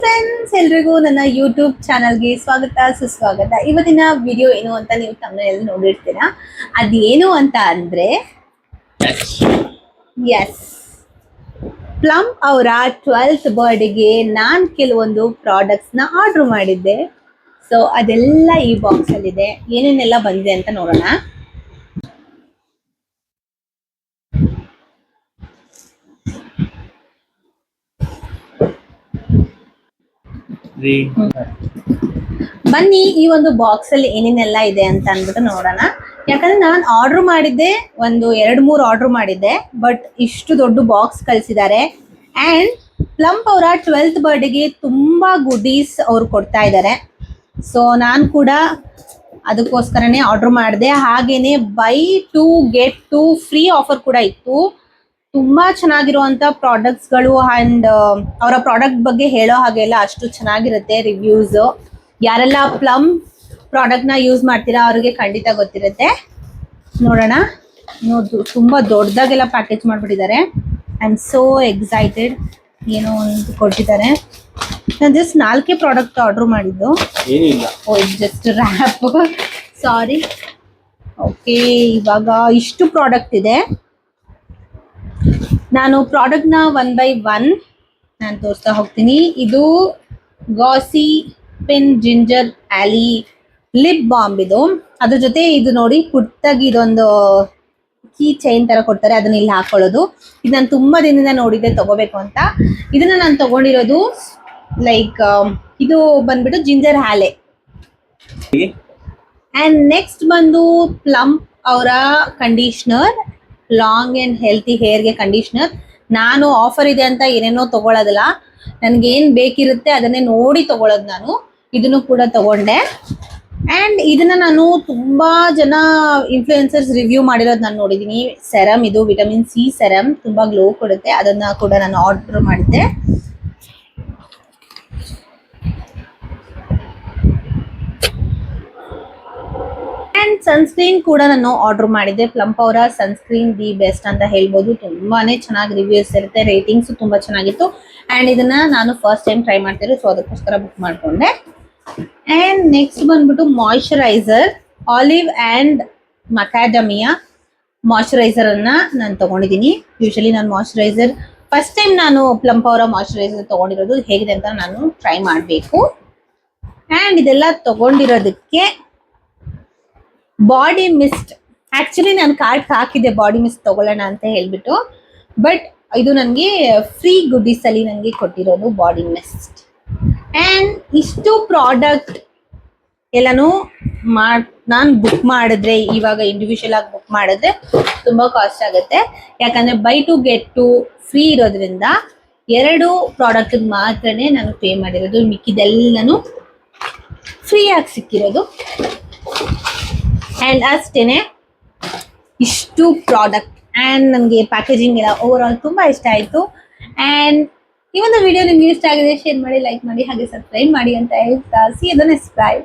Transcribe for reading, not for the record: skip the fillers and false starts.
Friends, ಎಲ್ರಿಗೂ ನನ್ನ YouTube ಚಾನಲ್ಗೆ ಸ್ವಾಗತ ಸುಸ್ವಾಗತ. ಇವತ್ತಿನ ವಿಡಿಯೋ ಏನು ಅಂತ ನೀವು ತಮ್ಮನೇಲಿ ನೋಡಿರ್ತೀರಾ. ಅದೇನು ಅಂತ ಅಂದ್ರೆ ಎಸ್, ಪ್ಲಮ್ ಅವರ 12th ಬರ್ಡೇಗೆ ನಾನು ಕೆಲವೊಂದು ಪ್ರಾಡಕ್ಟ್ಸ್ನ ಆರ್ಡರ್ ಮಾಡಿದ್ದೆ. ಸೊ ಅದೆಲ್ಲ ಈ ಬಾಕ್ಸ್ ಅಲ್ಲಿ ಇದೆ. ಏನೇನೆಲ್ಲ ಬಂದಿದೆ ಅಂತ ನೋಡೋಣ. ಬನ್ನಿ ಈ ಒಂದು ಬಾಕ್ಸ್ ಅಲ್ಲಿ ಏನೇನೆಲ್ಲ ಇದೆ ಅಂತ ಅಂದ್ಬಿಟ್ಟು ನೋಡೋಣ. ಯಾಕಂದ್ರೆ ನಾನು ಆರ್ಡರ್ ಮಾಡಿದ್ದೆ ಒಂದು 2-3 ಆರ್ಡರ್ ಮಾಡಿದ್ದೆ, ಬಟ್ ಇಷ್ಟು ದೊಡ್ಡ ಬಾಕ್ಸ್ ಕಳಿಸಿದ್ದಾರೆ. ಅಂಡ್ ಪ್ಲಮ್ ಅವರ 12th ಬರ್ಡೇಗೆ ತುಂಬಾ ಗುಡೀಸ್ ಅವ್ರು ಕೊಡ್ತಾ ಇದ್ದಾರೆ. ಸೊ ನಾನು ಕೂಡ ಅದಕ್ಕೋಸ್ಕರನೇ ಆರ್ಡರ್ ಮಾಡಿದೆ. ಹಾಗೇನೆ ಬೈ 2 get 2 ಫ್ರೀ ಆಫರ್ ಕೂಡ ಇತ್ತು. ತುಂಬಾ ಚೆನ್ನಾಗಿರುವಂತ ಪ್ರಾಡಕ್ಟ್ಸ್ಗಳು ಅಂಡ್ ಅವರ ಪ್ರಾಡಕ್ಟ್ ಬಗ್ಗೆ ಹೇಳೋ ಹಾಗೆಲ್ಲ ಅಷ್ಟು ಚೆನ್ನಾಗಿರುತ್ತೆ ರಿವ್ಯೂಸ್. ಯಾರೆಲ್ಲ ಪ್ಲಮ್ ಪ್ರಾಡಕ್ಟ್ ನ ಯೂಸ್ ಮಾಡ್ತೀರಾ ಅವ್ರಿಗೆ ಖಂಡಿತ ಗೊತ್ತಿರುತ್ತೆ. ನೋಡೋಣ. ತುಂಬಾ ದೊಡ್ಡದಾಗೆಲ್ಲ ಪ್ಯಾಕೇಜ್ ಮಾಡ್ಬಿಟ್ಟಿದ್ದಾರೆ. I am so excited. ಏನೋ ಒಂದು ಕೊಟ್ಟಿದ್ದಾರೆ. ನಾನು ಜಸ್ಟ್ 4 ಪ್ರಾಡಕ್ಟ್ ಆರ್ಡರ್ ಮಾಡಿದ್ದು. Oh, just wrap, sorry. Okay, ಇವಾಗ ಇಷ್ಟು ಪ್ರಾಡಕ್ಟ್ ಇದೆ. ನಾನು ಪ್ರಾಡಕ್ಟ್ ನ 1 by 1 ನಾನು ತೋರಿಸ್ತಾ ಹೋಗ್ತೀನಿ. ಇದು ಗಾಸಿ ಪಿನ್ ಜಿಂಜರ್ ಆಲಿ ಲಿಪ್ ಬಾಂಬ್. ಇದು ಅದ್ರ ಜೊತೆ ಇದು ನೋಡಿ ಪುಟ್ಟಾಗಿ ಇದೊಂದು ಕೀ ಚೈನ್ ತರ ಕೊಡ್ತಾರೆ, ಅದನ್ನ ಇಲ್ಲಿ ಹಾಕೊಳ್ಳೋದು. ಇದು ನಾನು ತುಂಬಾ ದಿನದಿಂದ ನೋಡಿದ್ದೆ ತಗೋಬೇಕು ಅಂತ. ಇದನ್ನ ನಾನು ತಗೊಂಡಿರೋದು ಲೈಕ್ ಇದು ಬಂದ್ಬಿಟ್ಟು ಜಿಂಜರ್ ಹ್ಯಾಲೆ. ಅಂಡ್ ನೆಕ್ಸ್ಟ್ ಬಂದು ಪ್ಲಮ್ ಅವರ ಕಂಡೀಷನರ್, ಲಾಂಗ್ ಅಂಡ್ ಹೆಲ್ತಿ ಹೇರ್ಗೆ ಕಂಡೀಷನರ್. ನಾನು ಆಫರ್ ಇದೆ ಅಂತ ಏನೇನೋ ತಗೊಳ್ಳೋದಿಲ್ಲ, ನನ್ಗೇನ್ ಬೇಕಿರುತ್ತೆ ಅದನ್ನೇ ನೋಡಿ ತಗೊಳ್ಳೋದು. ನಾನು ಇದನ್ನು ಕೂಡ ತಗೊಂಡೆ. ಅಂಡ್ ಇದನ್ನ ನಾನು ತುಂಬಾ ಜನ ಇನ್ಫ್ಲೂಯೆನ್ಸರ್ಸ್ ರಿವ್ಯೂ ಮಾಡಿರೋದು ನಾನು ನೋಡಿದೀನಿ. ಸೆರಮ್, ಇದು ವಿಟಮಿನ್ ಸಿ ಸೆರಮ್, ತುಂಬಾ ಗ್ಲೋ ಕೊಡುತ್ತೆ. ಅದನ್ನ ಕೂಡ ನಾನು ಆರ್ಡರ್ ಮಾಡಿದ್ದೆ. ಅಂಡ್ ಸನ್ಸ್ಕ್ರೀನ್ ಕೂಡ ನಾನು ಆರ್ಡರ್ ಮಾಡಿದ್ದೆ. ಪ್ಲಮ್ ಅವರ ಸನ್ಸ್ಕ್ರೀನ್ ದಿ ಬೆಸ್ಟ್ ಅಂತ ಹೇಳ್ಬೋದು. ತುಂಬಾನೇ ಚೆನ್ನಾಗಿ ರಿವ್ಯೂಸ್ ಇರುತ್ತೆ, ರೇಟಿಂಗ್ಸ್ ತುಂಬಾ ಚೆನ್ನಾಗಿತ್ತು. ಅಂಡ್ ಇದನ್ನ ನಾನು ಫಸ್ಟ್ ಟೈಮ್ ಟ್ರೈ ಮಾಡ್ತಿದ್ದೆ, ಸೊ ಅದಕ್ಕೋಸ್ಕರ ಬುಕ್ ಮಾಡ್ಕೊಂಡೆ. ಅಂಡ್ ನೆಕ್ಸ್ಟ್ ಬಂದ್ಬಿಟ್ಟು ಮಾಯಿಶ್ಚರೈಸರ್, ಆಲಿವ್ ಅಂಡ್ ಮಕಾಡಮಿಯಾ ಮಾಯಿಶ್ಚರೈಸರ್ ಅನ್ನ ನಾನು ತಗೊಂಡಿದ್ದೀನಿ. ಯೂಶಲಿ ನಾನು ಮಾಯಿಶ್ಚರೈಸರ್ ಫಸ್ಟ್ ಟೈಮ್ ನಾನು ಪ್ಲಮ್ ಅವರ ಮಾಯಿಶ್ಚರೈಸರ್ ತಗೊಂಡಿರೋದು. ಹೇಗಿದೆ ಅಂತ ನಾನು ಟ್ರೈ ಮಾಡಬೇಕು. ಅಂಡ್ ಇದೆಲ್ಲ ತಗೊಂಡಿರೋದಕ್ಕೆ ಬಾಡಿ ಮಿಸ್ಟ್, ಆಕ್ಚುಲಿ ನಾನು ಕಾರ್ಡ್ ಹಾಕಿದ್ದೆ ಬಾಡಿ ಮಿಸ್ಟ್ ತಗೊಳ್ಳೋಣ ಅಂತ ಹೇಳ್ಬಿಟ್ಟು, ಬಟ್ ಇದು ನನಗೆ ಫ್ರೀ ಗುಡೀಸ್ ಅಲ್ಲಿ ನನಗೆ ಕೊಟ್ಟಿರೋದು ಬಾಡಿ ಮಿಸ್ಟ್. ಅಂಡ್ ಇಷ್ಟು ಪ್ರಾಡಕ್ಟ್ ಎಲ್ಲಾನು ನಾನು ಬುಕ್ ಮಾಡಿದ್ರೆ, ಇವಾಗ ಇಂಡಿವಿಜುವಲ್ ಆಗಿ ಬುಕ್ ಮಾಡಿದ್ರೆ ತುಂಬಾ ಕಾಸ್ಟ್ ಆಗುತ್ತೆ. ಯಾಕಂದ್ರೆ ಬೈ 2 get 2 ಫ್ರೀ ಇರೋದ್ರಿಂದ 2 ಪ್ರಾಡಕ್ಟ್ ಮಾತ್ರನೇ ನಾನು ಪೇ ಮಾಡಿರೋದು, ಮಿಕ್ಕಿದೆಲ್ಲನೂ ಫ್ರೀ ಆಗಿ ಸಿಕ್ಕಿರೋದು. ಅಂಡ್ ಅಷ್ಟೇನೆ ಇಷ್ಟು ಪ್ರಾಡಕ್ಟ್. ಅಂಡ್ ನನಗೆ ಪ್ಯಾಕೇಜಿಂಗ್ ಎಲ್ಲ ಓವರ್ ಆಲ್ ತುಂಬಾ ಇಷ್ಟ ಆಯ್ತು. ಅಂಡ್ ಈ ಒಂದು ವಿಡಿಯೋ ನಿಮ್ಗೆ ಇಷ್ಟ ಆಗಿದೆ ಶೇರ್ ಮಾಡಿ, ಲೈಕ್ ಮಾಡಿ, ಹಾಗೆ ಸಬ್ಸ್ಕ್ರೈಬ್ ಮಾಡಿ ಅಂತ ಹೇಳ್ತಾ see you the next time.